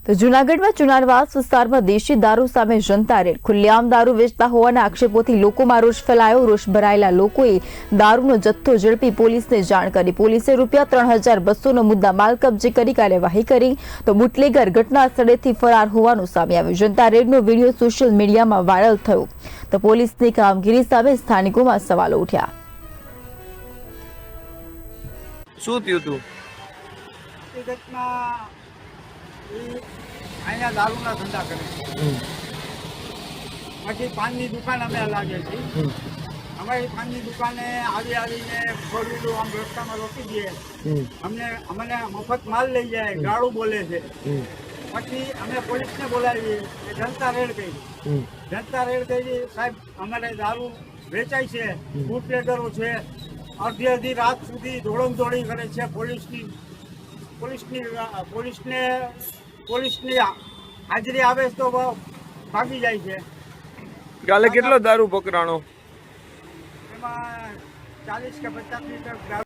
તો જૂનાગઢમાં ચુનારવાસ વિસ્તારમાં દેશી દારૂ સામે જનતા રેડ. ખુલ્લેઆમ દારૂ વેચતા હોવાના આક્ષેપોથી લોકોમાં રોષ ફેલાયો. રોષ ભરાયેલા લોકોએ દારૂનો જથ્થો ઝડપી પોલીસને જાણ કરી. પોલીસે ₹3200નો મુદ્દા માલ કબજે કરી કાર્યવાહી કરી. તો બુટલેગર ઘટના સ્થળેથી ફરાર હોવાનું સામે આવ્યું. જનતા રેડનો વિડીયો સોશિયલ મીડિયામાં વાયરલ થયો. તો પોલીસની કામગીરી સામે સ્થાનિકોમાં સવાલો ઉઠ્યા. શું થયું તું? અહીંયા દારૂના ધંધા કરે પછી પાનની દુકાન અમે લાગે છે. અમારી પાનની દુકાને આવીને ફોરવ્હીલું આમ રસ્તામાં રોકી દઈએ. અમને મફત માલ લઈ જાય, ગાળું બોલે છે. પછી અમે પોલીસને બોલાવીએ, જનતા રેડ કરી. જનતા રેડ કરી, સાહેબ અમારે દારૂ વેચાય છે, બુટલેગરો છે, અડધી રાત સુધી દોડમ-દોડી કરે છે. પોલીસની હાજરી આવે તો ભાગી જાય છે. કાલે કેટલો દારૂ પકડાણો? એમાં 40 કે 50 લીટર દારૂ